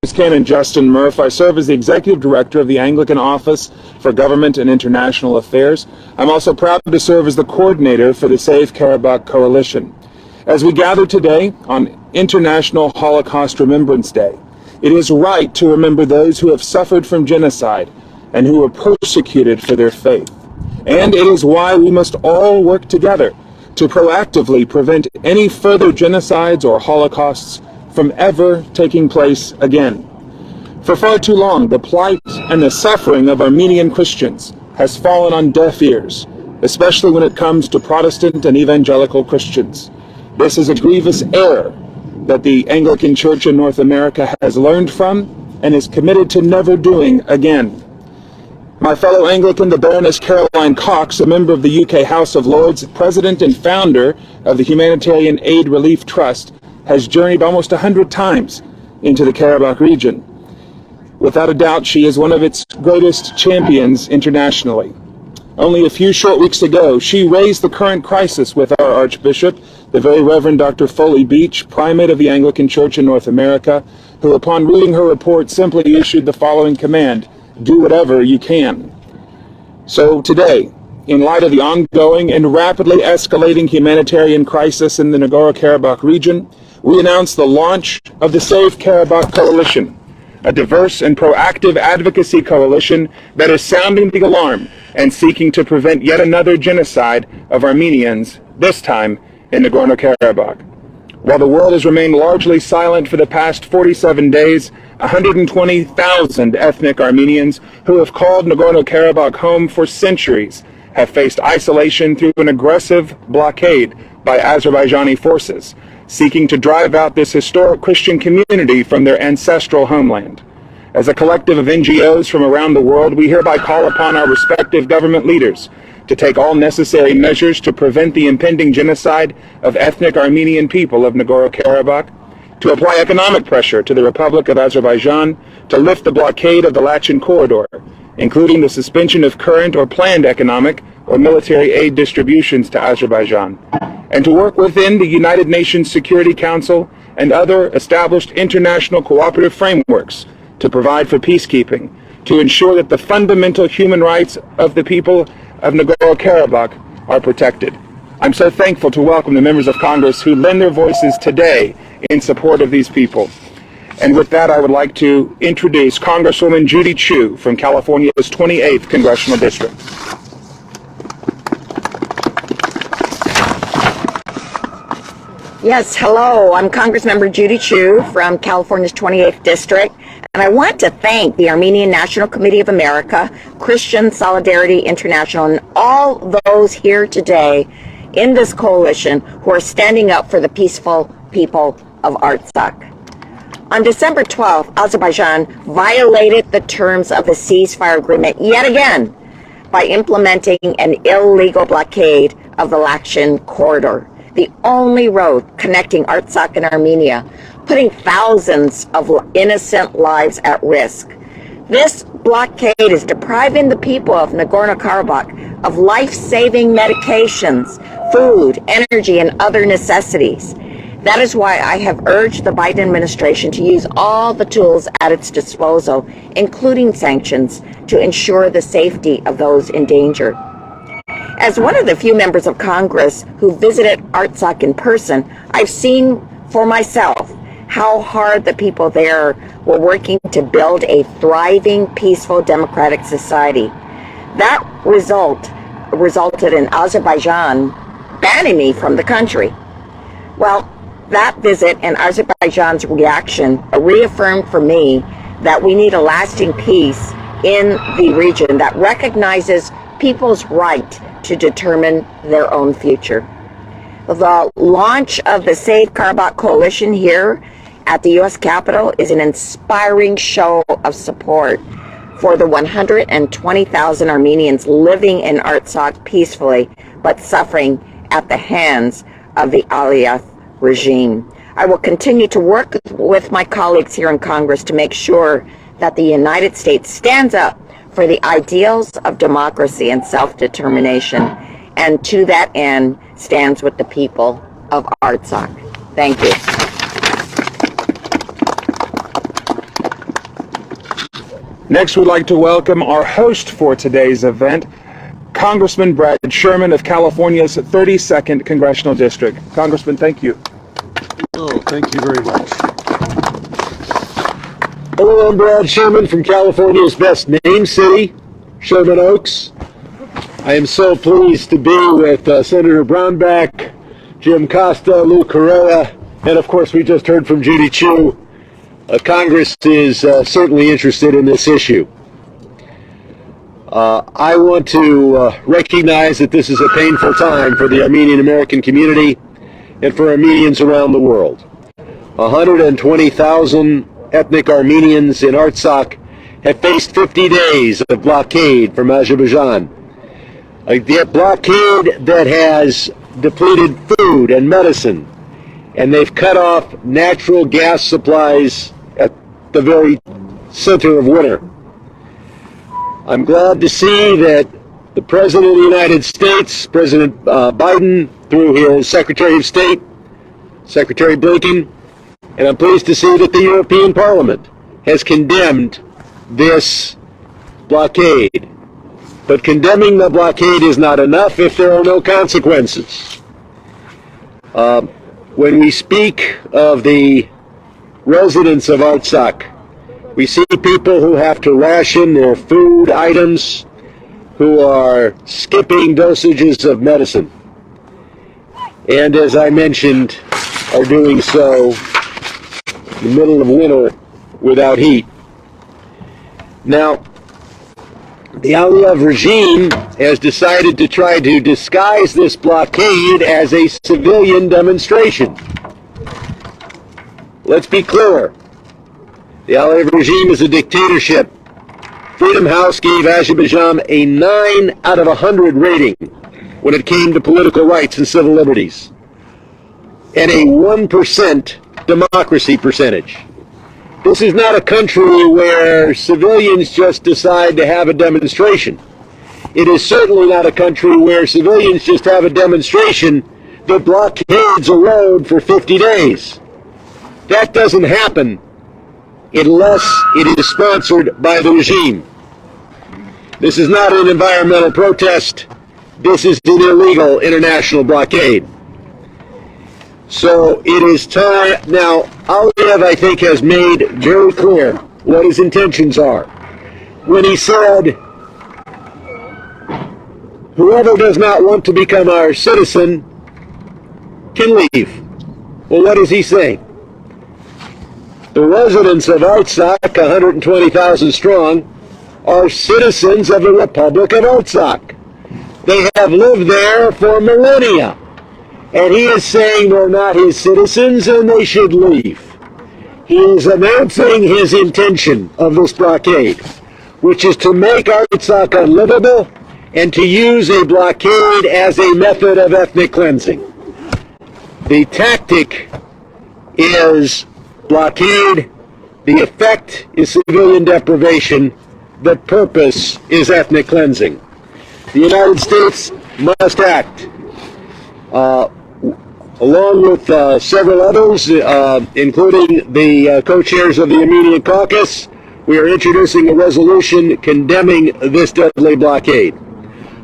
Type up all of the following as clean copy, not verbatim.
is Canon Justin Murph. I serve as the Executive Director of the Anglican Office for Government and International Affairs. I'm also proud to serve as the Coordinator for the Save Karabakh Coalition. As we gather today on International Holocaust Remembrance Day, it is right to remember those who have suffered from genocide and who were persecuted for their faith. And it is why we must all work together to proactively prevent any further genocides or holocausts from ever taking place again. For far too long, the plight and the suffering of Armenian Christians has fallen on deaf ears, especially when it comes to Protestant and evangelical Christians. This is a grievous error that the Anglican Church in North America has learned from and is committed to never doing again. My fellow Anglican, the Baroness Caroline Cox, a member of the UK House of Lords, president and founder of the Humanitarian Aid Relief Trust, has journeyed almost 100 times into the Karabakh region. Without a doubt, she is one of its greatest champions internationally. Only a few short weeks ago, she raised the current crisis with our Archbishop, the Very Reverend Dr. Foley Beach, Primate of the Anglican Church in North America, who upon reading her report simply issued the following command: do whatever you can. So today, in light of the ongoing and rapidly escalating humanitarian crisis in the Nagorno-Karabakh region, we announced the launch of the Save Karabakh Coalition, a diverse and proactive advocacy coalition that is sounding the alarm and seeking to prevent yet another genocide of Armenians, this time in Nagorno-Karabakh. While the world has remained largely silent for the past 47 days, 120,000 ethnic Armenians who have called Nagorno-Karabakh home for centuries have faced isolation through an aggressive blockade by Azerbaijani forces, seeking to drive out this historic Christian community from their ancestral homeland. As a collective of NGOs from around the world, we hereby call upon our respective government leaders to take all necessary measures to prevent the impending genocide of ethnic Armenian people of Nagorno-Karabakh, to apply economic pressure to the Republic of Azerbaijan to lift the blockade of the Lachin Corridor, including the suspension of current or planned economic or military aid distributions to Azerbaijan, and to work within the United Nations Security Council and other established international cooperative frameworks to provide for peacekeeping, to ensure that the fundamental human rights of the people of Nagorno-Karabakh are protected. I'm so thankful to welcome the members of Congress who lend their voices today in support of these people. And with that, I would like to introduce Congresswoman Judy Chu from California's 28th Congressional District. Yes, hello. I'm Congressmember Judy Chu from California's 28th District, and I want to thank the Armenian National Committee of America, Christian Solidarity International, and all those here today in this coalition who are standing up for the peaceful people of Artsakh. On December 12th, Azerbaijan violated the terms of the ceasefire agreement yet again by implementing an illegal blockade of the Lachin Corridor, the only road connecting Artsakh and Armenia, putting thousands of innocent lives at risk. This blockade is depriving the people of Nagorno-Karabakh of life-saving medications, food, energy, and other necessities. That is why I have urged the Biden administration to use all the tools at its disposal, including sanctions, to ensure the safety of those in danger. As one of the few members of Congress who visited Artsakh in person, I've seen for myself how hard the people there were working to build a thriving, peaceful, democratic society. That resulted in Azerbaijan banning me from the country. Well, that visit and Azerbaijan's reaction reaffirmed for me that we need a lasting peace in the region that recognizes people's right to determine their own future. The launch of the Save Karabakh Coalition here at the U.S. Capitol is an inspiring show of support for the 120,000 Armenians living in Artsakh peacefully but suffering at the hands of the Aliyev regime. I will continue to work with my colleagues here in Congress to make sure that the United States stands up for the ideals of democracy and self-determination, and to that end stands with the people of Artsakh. Thank you. Next, we'd like to welcome our host for today's event, Congressman Brad Sherman of California's 32nd Congressional District. Congressman, thank you. Oh, thank you very much. Hello, I'm Brad Sherman from California's best named city, Sherman Oaks. I am so pleased to be with Senator Brownback, Jim Costa, Lou Correa, and of course we just heard from Judy Chu. Congress is certainly interested in this issue. I want to recognize that this is a painful time for the Armenian American community and for Armenians around the world. 120,000 ethnic Armenians in Artsakh have faced 50 days of blockade from Azerbaijan. A blockade that has depleted food and medicine, and they've cut off natural gas supplies at the very center of winter. I'm glad to see that the President of the United States, President Biden, through his Secretary of State, Secretary Blinken, and I'm pleased to see that the European Parliament has condemned this blockade. But condemning the blockade is not enough if there are no consequences. When we speak of the residents of Artsakh, we see people who have to ration their food items, who are skipping dosages of medicine, and as I mentioned, are doing so in the middle of winter without heat. Now, the Aliyev regime has decided to try to disguise this blockade as a civilian demonstration. Let's be clear. The Aliyev regime is a dictatorship. Freedom House gave Azerbaijan a 9 out of 100 rating when it came to political rights and civil liberties, and a 1% democracy percentage. This is not a country where civilians just decide to have a demonstration. It is certainly not a country where civilians just have a demonstration that blockades a road for 50 days. That doesn't happen unless it is sponsored by the regime. This is not an environmental protest. This is an illegal international blockade. So it is time. Now, Aliyev, I think, has made very clear what his intentions are when he said, whoever does not want to become our citizen can leave. Well, what is he saying? The residents of Artsakh, 120,000 strong, are citizens of the Republic of Artsakh. They have lived there for millennia. And he is saying they're not his citizens and they should leave. He is announcing his intention of this blockade, which is to make Artsakh unlivable and to use a blockade as a method of ethnic cleansing. The tactic is blockade, the effect is civilian deprivation, the purpose is ethnic cleansing. The United States must act. Along with several others, including the co-chairs of the Armenian Caucus, we are introducing a resolution condemning this deadly blockade.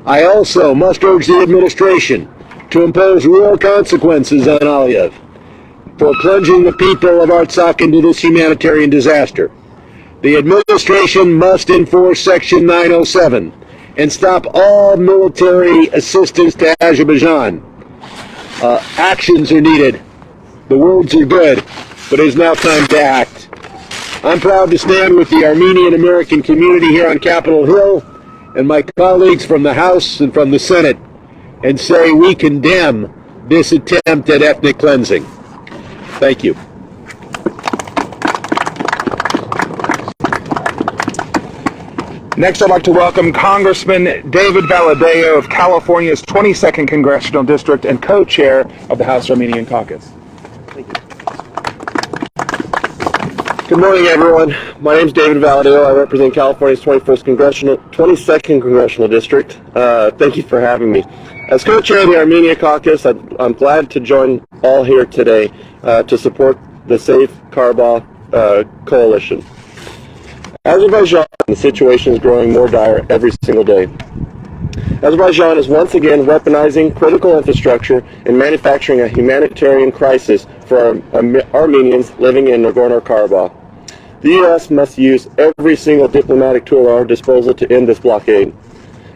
I also must urge the administration to impose real consequences on Aliyev for plunging the people of Artsakh into this humanitarian disaster. The administration must enforce Section 907 and stop all military assistance to Azerbaijan. Actions are needed. The words are good, but it is now time to act. I'm proud to stand with the Armenian American community here on Capitol Hill and my colleagues from the House and from the Senate and say we condemn this attempt at ethnic cleansing. Thank you. Next, I'd like to welcome Congressman David Valadao of California's 22nd Congressional District and co-chair of the House Armenian Caucus. Thank you. Good morning, everyone. My name is David Valadao. I represent California's 22nd Congressional District. Thank you for having me. As co-chair of the Armenian Caucus, I'm glad to join all here today to support the Save Karabakh Coalition. Azerbaijan, the situation is growing more dire every single day. Azerbaijan is once again weaponizing critical infrastructure and manufacturing a humanitarian crisis for Armenians living in Nagorno-Karabakh. The U.S. must use every single diplomatic tool at our disposal to end this blockade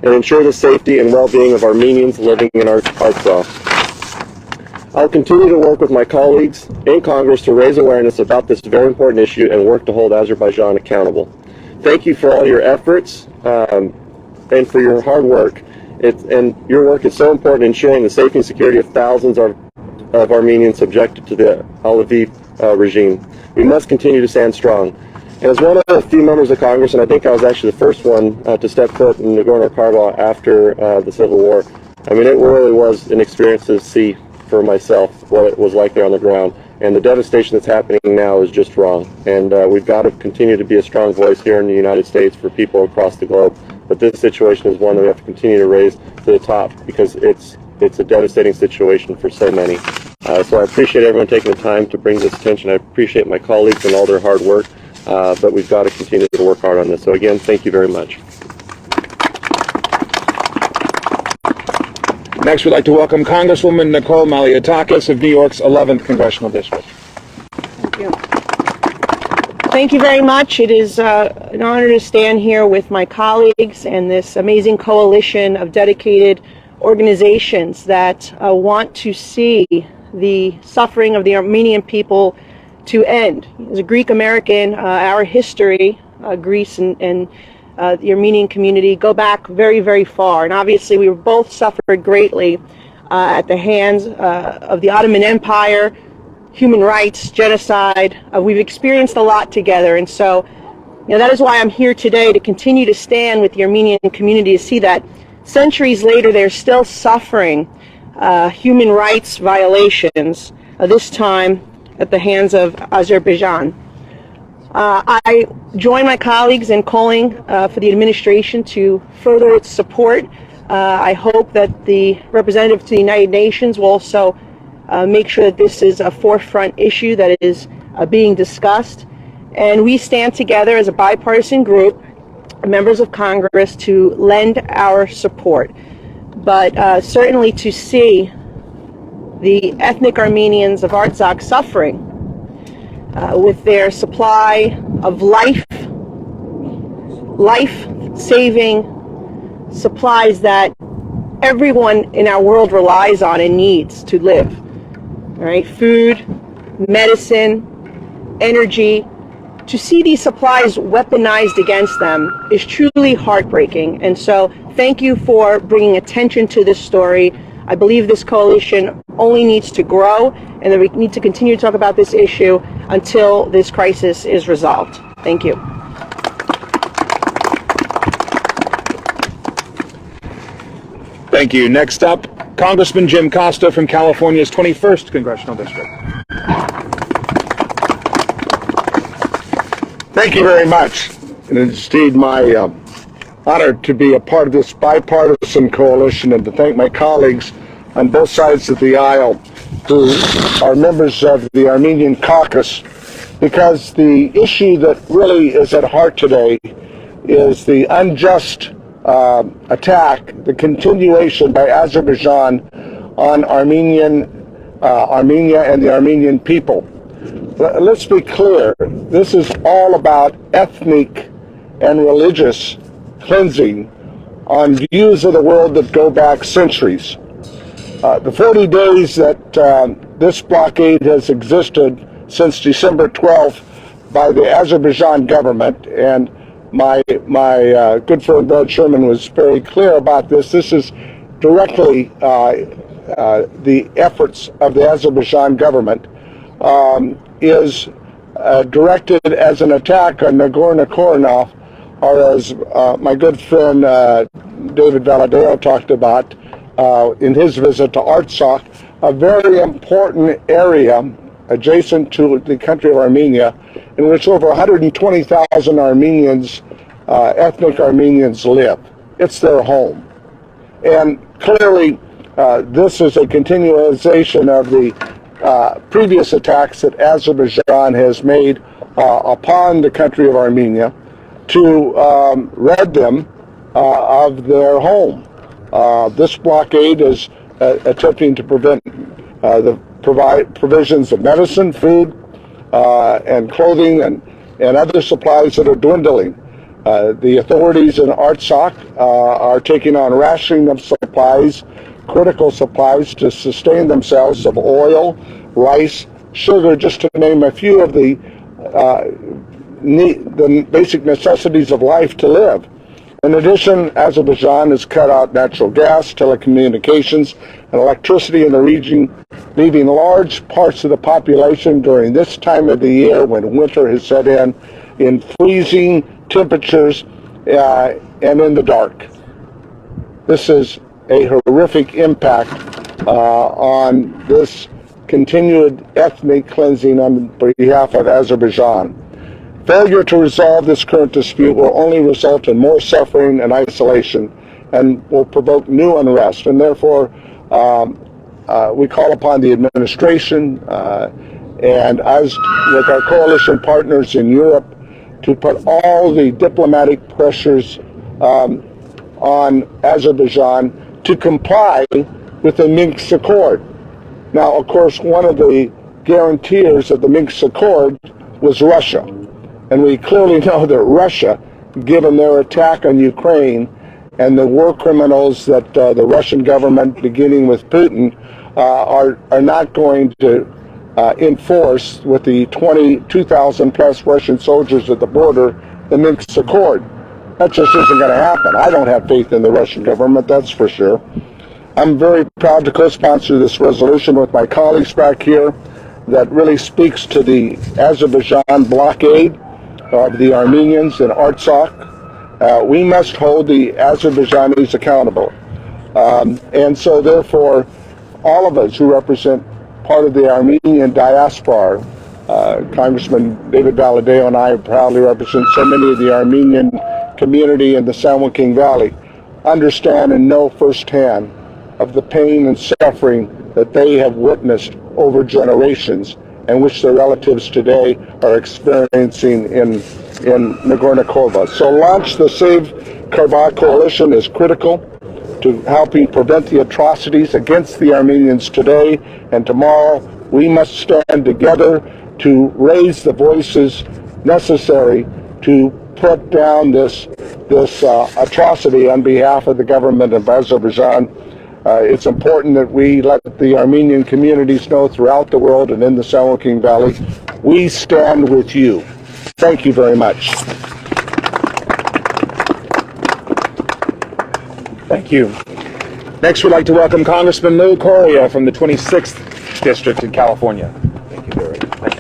and ensure the safety and well-being of Armenians living in Artsakh. I'll continue to work with my colleagues in Congress to raise awareness about this very important issue and work to hold Azerbaijan accountable. Thank you for all your efforts and for your hard work. And your work is so important in ensuring the safety and security of thousands of Armenians subjected to the Aliyev regime. We must continue to stand strong. And as one of the few members of Congress, and I think I was actually the first one to step foot in Nagorno-Karabakh after the Civil War, I mean, it really was an experience to see for myself what it was like there on the ground. And the devastation that's happening now is just wrong. And we've got to continue to be a strong voice here in the United States for people across the globe. But this situation is one that we have to continue to raise to the top because it's a devastating situation for so many. So I appreciate everyone taking the time to bring this attention. I appreciate my colleagues and all their hard work, but we've got to continue to work hard on this. So again, thank you very much. Next, we'd like to welcome Congresswoman Nicole Malliotakis of New York's 11th Congressional District. Thank you. Thank you very much. It is an honor to stand here with my colleagues and this amazing coalition of dedicated organizations that want to see the suffering of the Armenian people to end. As a Greek American, our history, Greece and the Armenian community go back very, very far. And obviously we both suffered greatly at the hands of the Ottoman Empire, human rights, genocide. We've experienced a lot together. And so, that is why I'm here today, to continue to stand with the Armenian community, to see that centuries later they're still suffering human rights violations, this time at the hands of Azerbaijan. I join my colleagues in calling for the administration to further its support. I hope that the representative to the United Nations will also make sure that this is a forefront issue that is being discussed. And we stand together as a bipartisan group, members of Congress, to lend our support. But certainly to see the ethnic Armenians of Artsakh suffering with their supply of life-saving supplies that everyone in our world relies on and needs to live. All right, food, medicine, energy. To see these supplies weaponized against them is truly heartbreaking. And so thank you for bringing attention to this story. I believe this coalition only needs to grow, and that we need to continue to talk about this issue until this crisis is resolved. Thank you. Thank you. Next up, Congressman Jim Costa from California's 21st Congressional District. Thank you very much. And it's indeed my honor to be a part of this bipartisan coalition and to thank my colleagues on both sides of the aisle who are members of the Armenian Caucus, because the issue that really is at heart today is the unjust attack, the continuation by Azerbaijan on Armenia and the Armenian people. Let's be clear, this is all about ethnic and religious cleansing on views of the world that go back centuries. The 40 days that this blockade has existed since December 12th by the Azerbaijan government, and my good friend Sherman was very clear about this. This is directly the efforts of the Azerbaijan government, is directed as an attack on Nagorno-Karabakh, or as my good friend David Valadao talked about in his visit to Artsakh, a very important area adjacent to the country of Armenia, in which over 120,000 Armenians, ethnic Armenians, live. It's their home. And clearly, this is a continuation of the previous attacks that Azerbaijan has made upon the country of Armenia. to rid them of their home. This blockade is attempting to prevent provide provisions of medicine, food, and clothing, and other supplies that are dwindling. The authorities in Artsakh are taking on rationing of supplies, critical supplies to sustain themselves of oil, rice, sugar, just to name a few of the basic necessities of life to live. In addition, Azerbaijan has cut out natural gas, telecommunications, and electricity in the region, leaving large parts of the population during this time of the year when winter has set in freezing temperatures and in the dark. This is a horrific impact on this continued ethnic cleansing on behalf of Azerbaijan. Failure to resolve this current dispute will only result in more suffering and isolation and will provoke new unrest. And therefore, we call upon the administration and us with our coalition partners in Europe to put all the diplomatic pressures on Azerbaijan to comply with the Minsk Accord. Now, of course, one of the guarantors of the Minsk Accord was Russia. And we clearly know that Russia, given their attack on Ukraine and the war criminals that the Russian government, beginning with Putin, are not going to enforce with the 22,000 plus Russian soldiers at the border, the Minsk Accord. That just isn't going to happen. I don't have faith in the Russian government, that's for sure. I'm very proud to co-sponsor this resolution with my colleagues back here that really speaks to the Azerbaijan blockade of the Armenians in Artsakh. We must hold the Azerbaijanis accountable. And so therefore, all of us who represent part of the Armenian diaspora, Congressman David Valadao and I proudly represent so many of the Armenian community in the San Joaquin Valley, understand and know firsthand of the pain and suffering that they have witnessed over generations and which their relatives today are experiencing in Nagorno-Karabakh. So launch the Save Karabakh Coalition is critical to helping prevent the atrocities against the Armenians today and tomorrow. We must stand together to raise the voices necessary to put down this atrocity on behalf of the government of Azerbaijan. It's important that we let the Armenian communities know throughout the world and in the San Joaquin Valley, we stand with you. Thank you very much. Thank you. Next, we'd like to welcome Congressman Lou Correa from the 26th District in California. Thank you very much.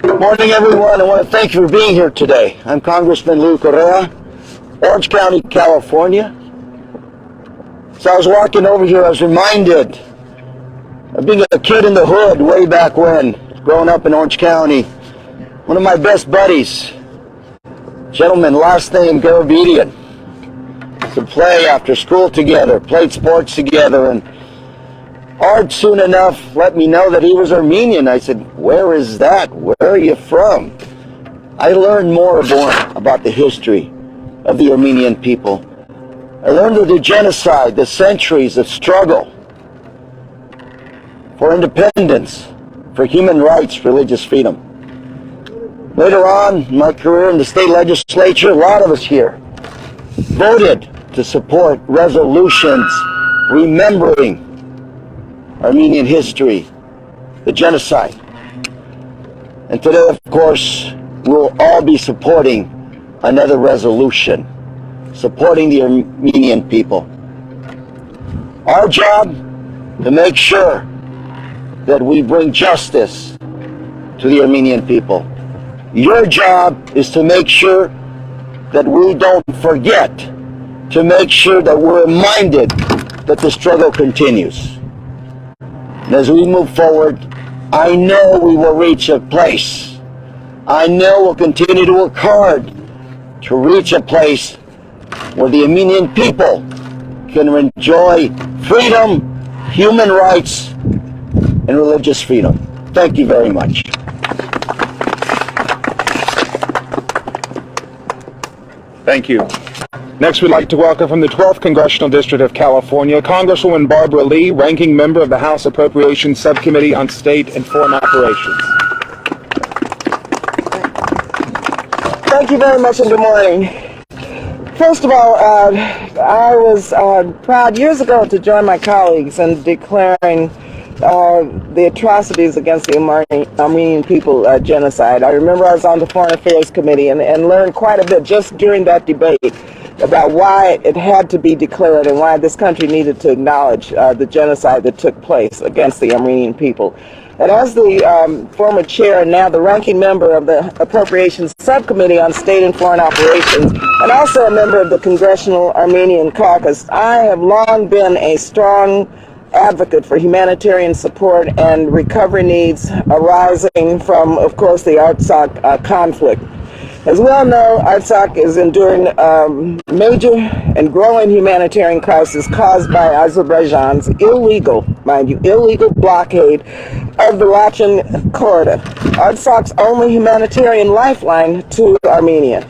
Good morning, everyone. I want to thank you for being here today. I'm Congressman Lou Correa, Orange County, California. So I was walking over here, I was reminded of being a kid in the hood way back when, growing up in Orange County. One of my best buddies, gentleman, last name Avetisyan, to play after school together, played sports together, and Art soon enough let me know that he was Armenian. I said, where is that? Where are you from? I learned more about the history of the Armenian people. I learned of the genocide, the centuries of struggle for independence, for human rights, religious freedom. Later on in my career in the state legislature, a lot of us here voted to support resolutions remembering Armenian history, the genocide. And today, of course, we'll all be supporting another resolution, supporting the Armenian people. Our job, to make sure that we bring justice to the Armenian people. Your job is to make sure that we don't forget, to make sure that we're reminded that the struggle continues. And as we move forward, I know we will reach a place. I know we'll continue to work hard to reach a place where the Armenian people can enjoy freedom, human rights, and religious freedom. Thank you very much. Thank you. Next, we'd like to welcome from the 12th Congressional District of California, Congresswoman Barbara Lee, Ranking Member of the House Appropriations Subcommittee on State and Foreign Operations. Thank you very much and good morning. First of all, I was proud years ago to join my colleagues in declaring the atrocities against the Armenian people genocide. I remember I was on the Foreign Affairs Committee and learned quite a bit just during that debate about why it had to be declared and why this country needed to acknowledge the genocide that took place against the Armenian people. And as the former chair and now the ranking member of the Appropriations Subcommittee on State and Foreign Operations, and also a member of the Congressional Armenian Caucus, I have long been a strong advocate for humanitarian support and recovery needs arising from, of course, the Artsakh conflict. As we all know, Artsakh is enduring major and growing humanitarian crisis caused by Azerbaijan's illegal, mind you, illegal blockade of the Lachin Corridor, Artsakh's only humanitarian lifeline to Armenia.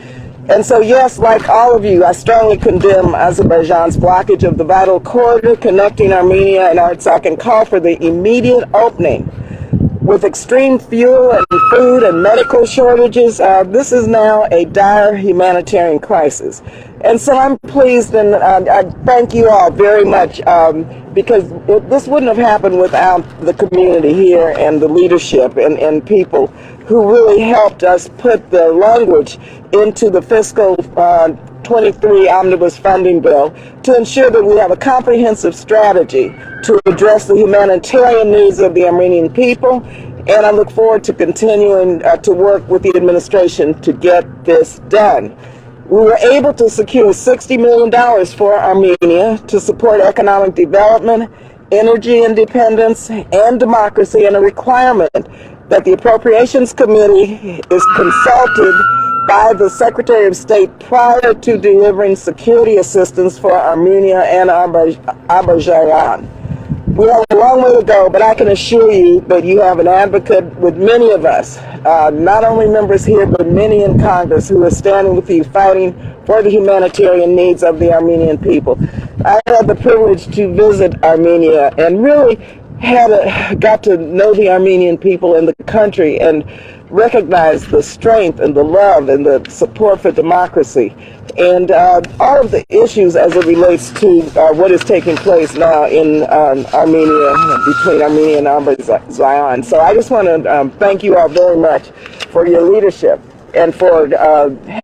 And so, yes, like all of you, I strongly condemn Azerbaijan's blockage of the vital corridor connecting Armenia and Artsakh and call for the immediate opening. With extreme fuel and food and medical shortages, this is now a dire humanitarian crisis. And so I'm pleased and I thank you all very much because this wouldn't have happened without the community here and the leadership and people who really helped us put the language into the fiscal 23 omnibus funding bill to ensure that we have a comprehensive strategy to address the humanitarian needs of the Armenian people, and I look forward to continuing to work with the administration to get this done. We were able to secure $60 million for Armenia to support economic development, energy independence, and democracy, and a requirement that the Appropriations Committee is consulted by the Secretary of State prior to delivering security assistance for Armenia and Azerbaijan. We have a long way to go, but I can assure you that you have an advocate with many of us, not only members here, but many in Congress who are standing with you fighting for the humanitarian needs of the Armenian people. I had the privilege to visit Armenia and really got to know the Armenian people and the country and recognize the strength and the love and the support for democracy and all of the issues as it relates to what is taking place now in Armenia, between Armenia and Azerbaijan. So I just want to thank you all very much for your leadership and for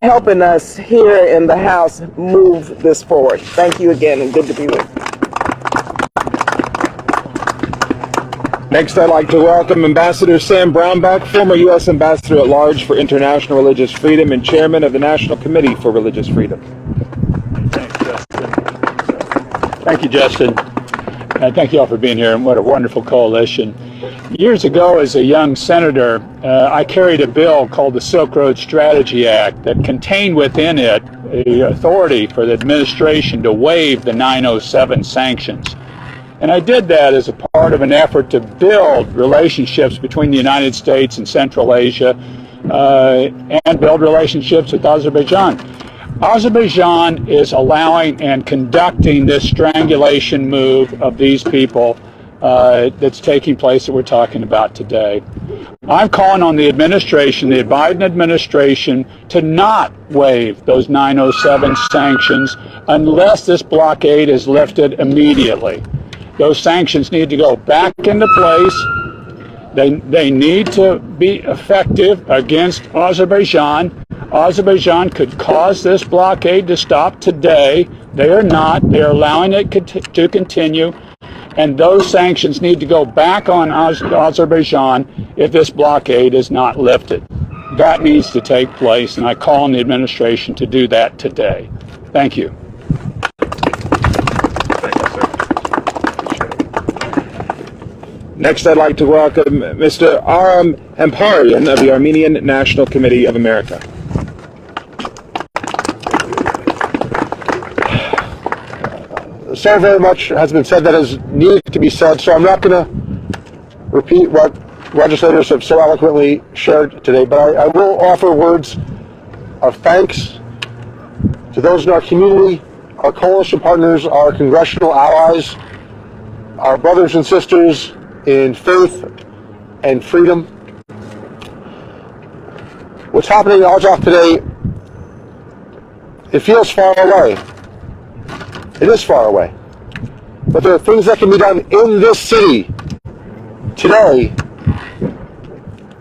helping us here in the House move this forward. Thank you again, and good to be with you. Next, I'd like to welcome Ambassador Sam Brownback, former U.S. Ambassador at Large for International Religious Freedom and Chairman of the National Committee for Religious Freedom. Thank you, Justin. And thank you all for being here, and what a wonderful coalition. Years ago, as a young senator, I carried a bill called the Silk Road Strategy Act that contained within it the authority for the administration to waive the 907 sanctions. And I did that as a part of an effort to build relationships between the United States and Central Asia and build relationships with Azerbaijan. Azerbaijan is allowing and conducting this strangulation move of these people that's taking place that we're talking about today. I'm calling on the administration, the Biden administration, to not waive those 907 sanctions unless this blockade is lifted immediately. Those sanctions need to go back into place. They need to be effective against Azerbaijan. Azerbaijan could cause this blockade to stop today. They are not. They are allowing it to continue. And those sanctions need to go back on Azerbaijan if this blockade is not lifted. That needs to take place, and I call on the administration to do that today. Thank you. Next, I'd like to welcome Mr. Aram Hamparian of the Armenian National Committee of America. So very much has been said that is needed to be said, so I'm not going to repeat what legislators have so eloquently shared today, but I will offer words of thanks to those in our community, our coalition partners, our congressional allies, our brothers and sisters in faith and freedom. What's happening in Artsakh today, it feels far away. It is far away. But there are things that can be done in this city today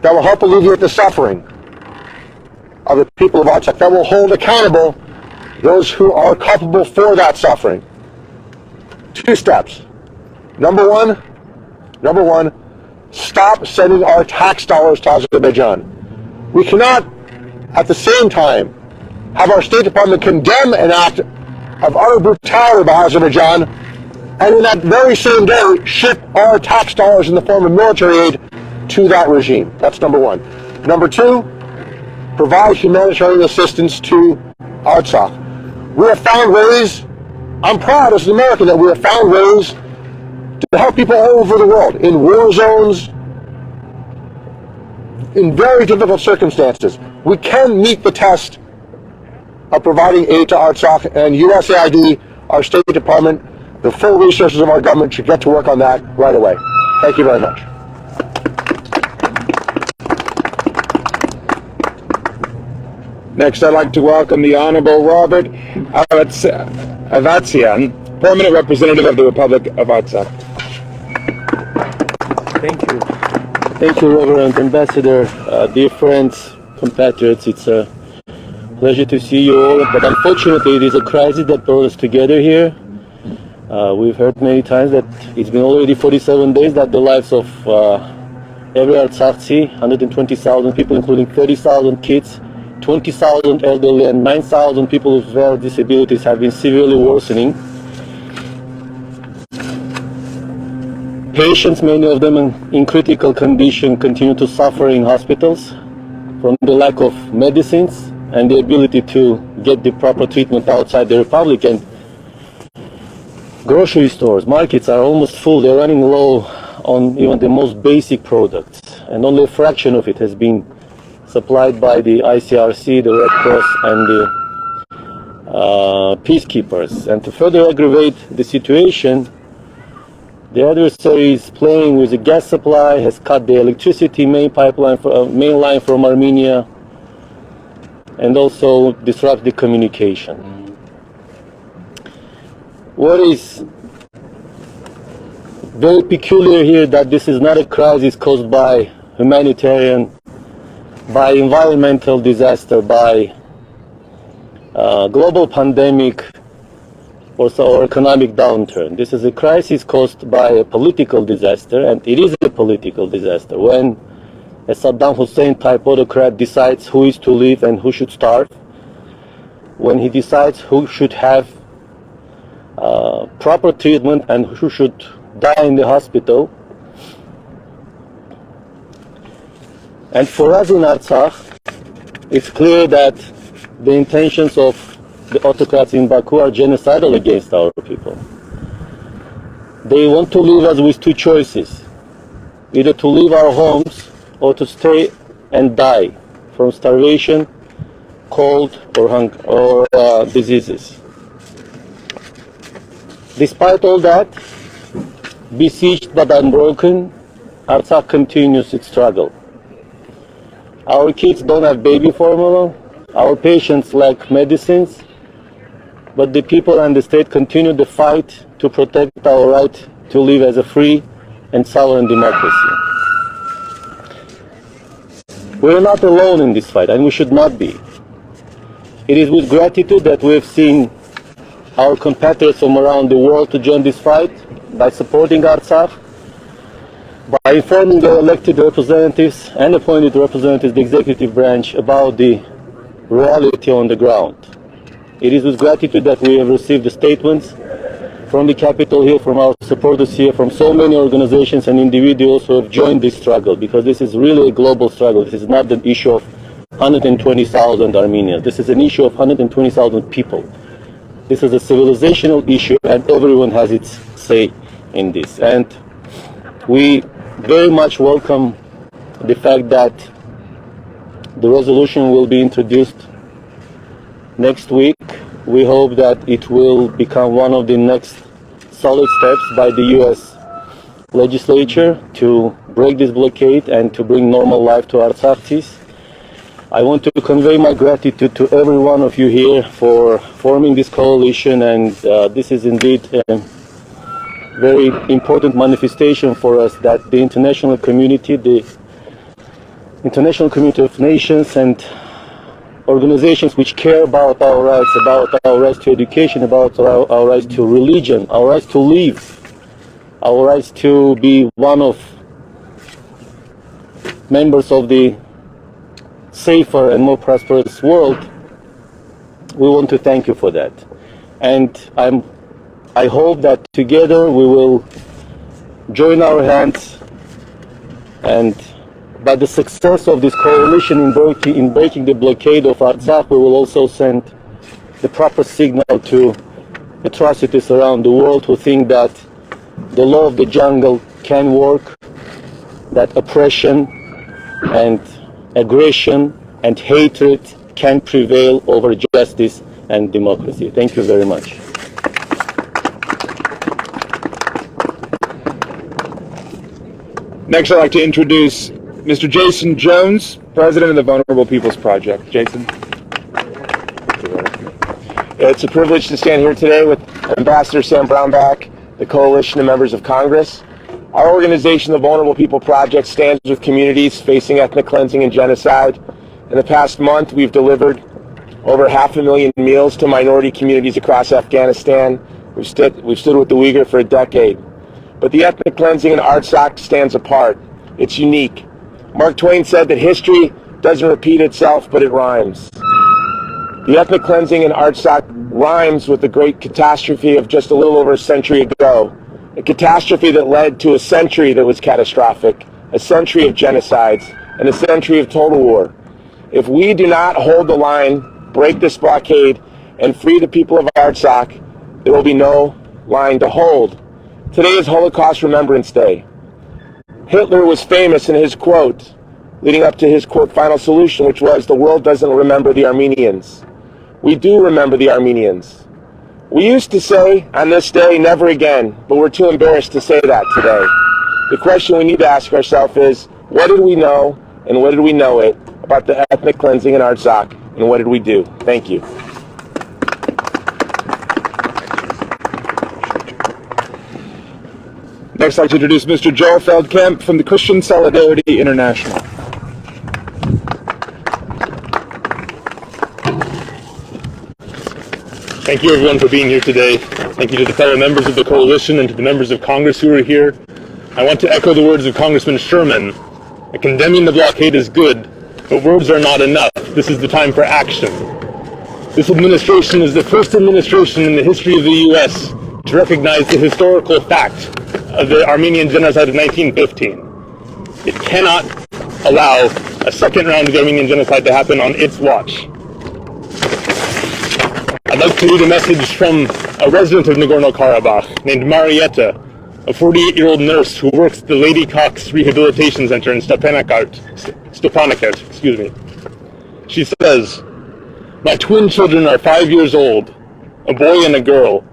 that will help alleviate the suffering of the people of Artsakh, that will hold accountable those who are culpable for that suffering. 2 steps. Number one, stop sending our tax dollars to Azerbaijan. We cannot, at the same time, have our State Department condemn an act of utter brutality by Azerbaijan, and in that very same day, ship our tax dollars in the form of military aid to that regime. That's number one. Number 2, provide humanitarian assistance to Artsakh. We have found ways, I'm proud as an American that we have found ways to help people all over the world, in war zones, in very difficult circumstances. We can meet the test of providing aid to Artsakh, and USAID, our State Department, the full resources of our government should get to work on that right away. Thank you very much. Next, I'd like to welcome the Honorable Robert Avetisyan, Permanent Representative of the Republic of Artsakh. Thank you. Thank you, Reverend Ambassador, dear friends, compatriots. It's a pleasure to see you all, but unfortunately it is a crisis that brought us together here. We've heard many times that it's been already 47 days that the lives of every Artsakhi, 120,000 people, including 30,000 kids, 20,000 elderly, and 9,000 people with various disabilities have been severely worsening. Patients, many of them in critical condition, continue to suffer in hospitals from the lack of medicines and the ability to get the proper treatment outside the Republic. And grocery stores, markets are almost full. They're running low on even the most basic products, and only a fraction of it has been supplied by the ICRC, the Red Cross, and the peacekeepers. And to further aggravate the situation, the adversary is playing with the gas supply, has cut the electricity main line from Armenia, and also disrupt the communication. What is very peculiar here that this is not a crisis caused by humanitarian, by environmental disaster, by global pandemic, or economic downturn. This is a crisis caused by a political disaster, and it is a political disaster when a Saddam Hussein type autocrat decides who is to live and who should starve, when he decides who should have proper treatment and who should die in the hospital. And for us in Artsakh, it's clear that the intentions of the autocrats in Baku are genocidal against our people. They want to leave us with 2 choices: either to leave our homes or to stay and die from starvation, cold, or hunger, or diseases. Despite all that, besieged but unbroken, Artsakh continues its struggle. Our kids don't have baby formula, our patients lack medicines, but the people and the state continue the fight to protect our right to live as a free and sovereign democracy. We are not alone in this fight, and we should not be. It is with gratitude that we have seen our compatriots from around the world to join this fight by supporting Artsakh, by informing their elected representatives and appointed representatives, the executive branch, about the reality on the ground. It is with gratitude that we have received the statements from the Capitol Hill, from our supporters here, from so many organizations and individuals who have joined this struggle, because this is really a global struggle. This is not the issue of 120,000 Armenians. This is an issue of 120,000 people. This is a civilizational issue, and everyone has its say in this. And we very much welcome the fact that the resolution will be introduced next week. We hope that it will become one of the next solid steps by the U.S. legislature to break this blockade and to bring normal life to Artsakhis. I want to convey my gratitude to every one of you here for forming this coalition, and this is indeed a very important manifestation for us that the international community of nations and organizations which care about our rights to education, about our rights to religion, our rights to live, our rights to be one of members of the safer and more prosperous world. We want to thank you for that. And I hope that together we will join our hands, and by the success of this coalition in breaking the blockade of Artsakh, we will also send the proper signal to atrocities around the world who think that the law of the jungle can work, that oppression and aggression and hatred can prevail over justice and democracy. Thank you very much. Next, I'd like to introduce Mr. Jason Jones, President of the Vulnerable Peoples Project. Jason. It's a privilege to stand here today with Ambassador Sam Brownback, the coalition of members of Congress. Our organization, the Vulnerable People Project, stands with communities facing ethnic cleansing and genocide. In the past month, we've delivered over 500,000 meals to minority communities across Afghanistan. We've stood with the Uyghur for a decade. But the ethnic cleansing in Artsakh stands apart. It's unique. Mark Twain said that history doesn't repeat itself, but it rhymes. The ethnic cleansing in Artsakh rhymes with the great catastrophe of just a little over a century ago. A catastrophe that led to a century that was catastrophic, a century of genocides, and a century of total war. If we do not hold the line, break this blockade, and free the people of Artsakh, there will be no line to hold. Today is Holocaust Remembrance Day. Hitler was famous in his quote, leading up to his quote, final solution, which was, "The world doesn't remember the Armenians." We do remember the Armenians. We used to say, on this day, never again, but we're too embarrassed to say that today. The question we need to ask ourselves is, what did we know, and what did we know it, about the ethnic cleansing in Artsakh, and what did we do? Thank you. Next, I'd like to introduce Mr. Joel Feldkamp from the Christian Solidarity International. Thank you, everyone, for being here today. Thank you to the fellow members of the coalition and to the members of Congress who are here. I want to echo the words of Congressman Sherman. Condemning the blockade is good, but words are not enough. This is the time for action. This administration is the first administration in the history of the U.S. to recognize the historical fact of the Armenian genocide of 1915. It cannot allow a second round of the Armenian genocide to happen on its watch. I'd like to read a message from a resident of Nagorno-Karabakh named Marietta, a 48-year-old nurse who works at the Lady Cox Rehabilitation Center in Stepanakert. She says, "My twin children are 5 years old, a boy and a girl.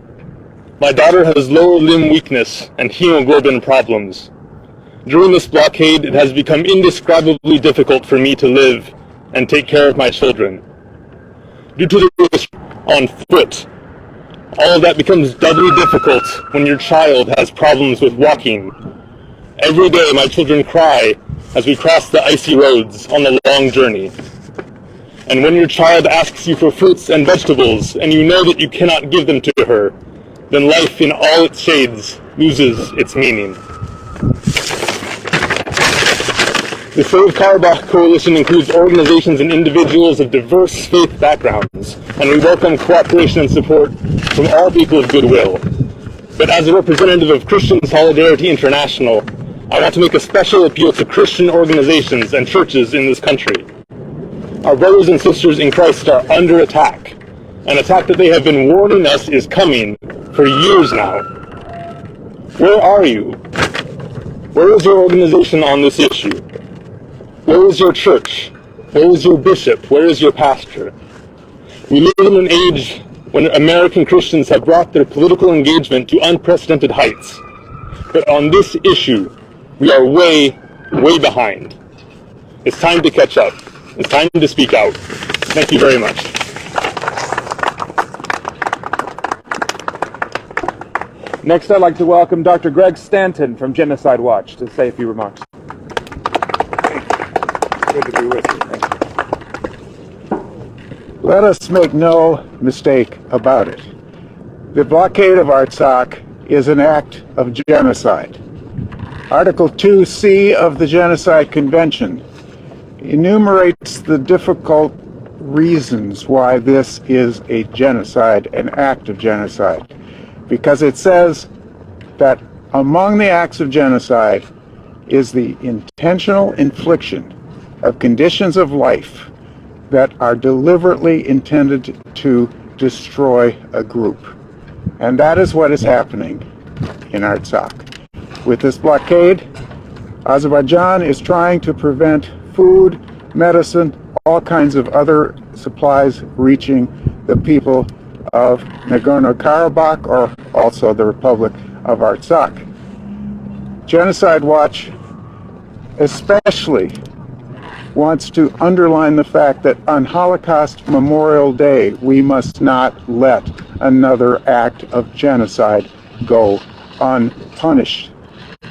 My daughter has lower limb weakness and hemoglobin problems. During this blockade, it has become indescribably difficult for me to live and take care of my children. Due to the on foot, all of that becomes doubly difficult when your child has problems with walking. Every day my children cry as we cross the icy roads on the long journey. And when your child asks you for fruits and vegetables and you know that you cannot give them to her, then life in all its shades loses its meaning." The Save Karabakh Coalition includes organizations and individuals of diverse faith backgrounds, and we welcome cooperation and support from all people of goodwill. But as a representative of Christian Solidarity International, I want to make a special appeal to Christian organizations and churches in this country. Our brothers and sisters in Christ are under attack. An attack that they have been warning us is coming for years now. Where are you? Where is your organization on this issue? Where is your church? Where is your bishop? Where is your pastor? We live in an age when American Christians have brought their political engagement to unprecedented heights. But on this issue, we are way, way behind. It's time to catch up. It's time to speak out. Thank you very much. Next, I'd like to welcome Dr. Greg Stanton from Genocide Watch to say a few remarks. Good to be with you. Thank you. Let us make no mistake about it. The blockade of Artsakh is an act of genocide. Article 2C of the Genocide Convention enumerates the difficult reasons why this is a genocide, an act of genocide, because it says that among the acts of genocide is the intentional infliction of conditions of life that are deliberately intended to destroy a group. And that is what is happening in Artsakh. With this blockade, Azerbaijan is trying to prevent food, medicine, all kinds of other supplies reaching the people of Nagorno-Karabakh, or also the Republic of Artsakh. Genocide Watch especially wants to underline the fact that on Holocaust Memorial Day, we must not let another act of genocide go unpunished.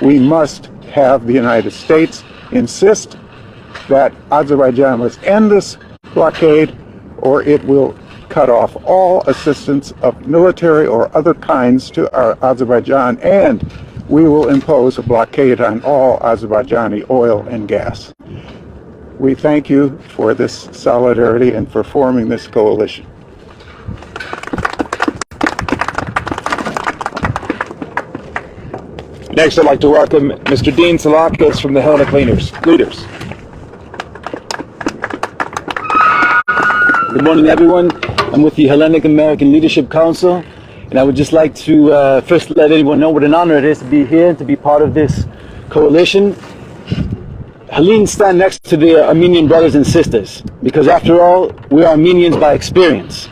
We must have the United States insist that Azerbaijan must end this blockade, or it will cut off all assistance of military or other kinds to Azerbaijan, and we will impose a blockade on all Azerbaijani oil and gas. We thank you for this solidarity and for forming this coalition. Next, I'd like to welcome Mr. Dean Salakis from the Hellenic Leaders. Good morning, everyone. I'm with the Hellenic American Leadership Council, and I would just like to first let everyone know what an honor it is to be here, to be part of this coalition. Hellenes stand next to the Armenian brothers and sisters, because after all, we're Armenians by experience.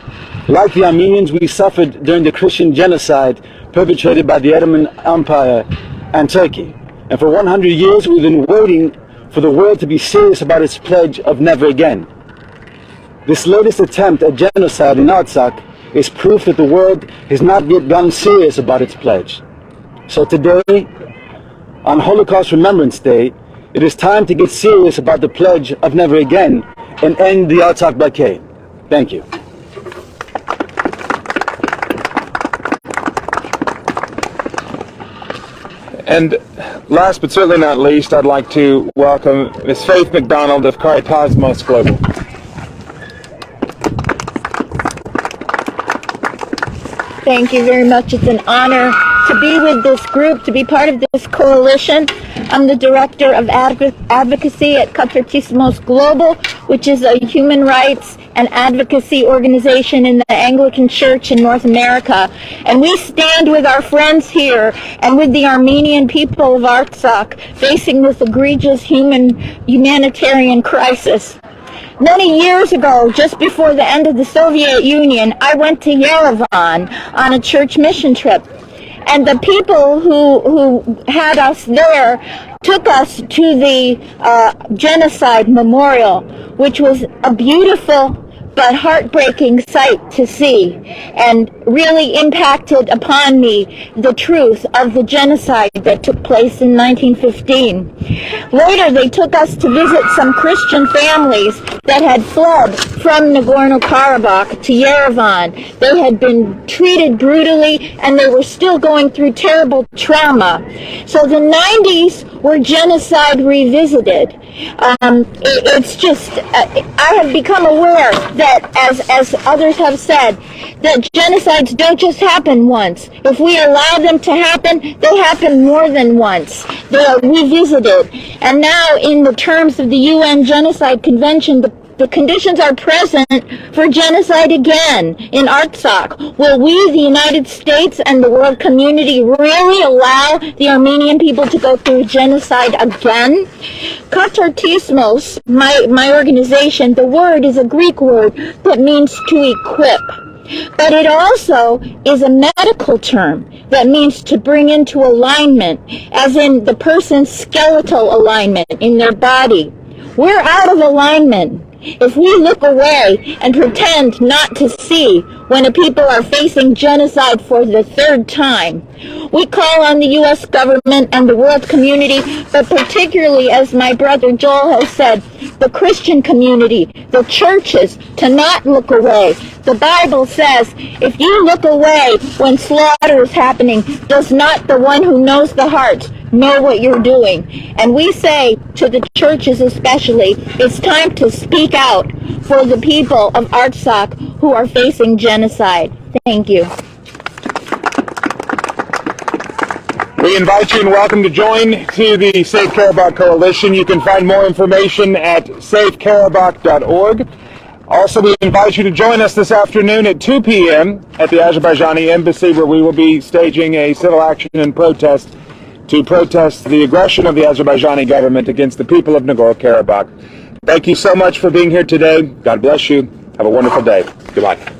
Like the Armenians, we suffered during the Christian genocide perpetrated by the Ottoman Empire and Turkey. And for 100 years, we've been waiting for the world to be serious about its pledge of never again. This latest attempt at genocide in Artsakh is proof that the world has not yet gotten serious about its pledge. So today, on Holocaust Remembrance Day, it is time to get serious about the pledge of never again and end the Artsakh blockade. Thank you. And last but certainly not least, I'd like to welcome Ms. Faith McDonald of Caritasmos Global. Thank you very much. It's an honor to be with this group, to be part of this coalition. I'm the Director of Advocacy at Caritasmos Global, which is a human rights and advocacy organization in the Anglican Church in North America. And we stand with our friends here and with the Armenian people of Artsakh facing this egregious humanitarian crisis. Many years ago, just before the end of the Soviet Union, I went to Yerevan on a church mission trip. And the people who had us there took us to the Genocide Memorial, which was a beautiful but heartbreaking sight to see, and really impacted upon me the truth of the genocide that took place in 1915. Later, they took us to visit some Christian families that had fled from Nagorno-Karabakh to Yerevan. They had been treated brutally, and they were still going through terrible trauma. So the 90s were genocide revisited. It's just, I have become aware that, as others have said, that genocides don't just happen once. If we allow them to happen, they happen more than once. They are revisited. And now, in the terms of the UN Genocide Convention, the conditions are present for genocide again in Artsakh. Will we, the United States and the world community, really allow the Armenian people to go through genocide again? Katartismos, my organization, the word is a Greek word that means to equip. But it also is a medical term that means to bring into alignment, as in the person's skeletal alignment in their body. We're out of alignment if we look away and pretend not to see when a people are facing genocide for the third time. We call on the U.S. government and the world community, but particularly, as my brother Joel has said, the Christian community, the churches, to not look away. The Bible says, if you look away when slaughter is happening, does not the one who knows the heart know what you're doing? And we say to the churches especially, it's time to speak out for the people of Artsakh who are facing genocide. Thank you. We invite you and welcome to join to the Save Karabakh Coalition. You can find more information at savekarabakh.org. Also, we invite you to join us this afternoon at 2 p.m. at the Azerbaijani Embassy, where we will be staging a civil action and protest to protest the aggression of the Azerbaijani government against the people of Nagorno-Karabakh. Thank you so much for being here today. God bless you. Have a wonderful day. Goodbye.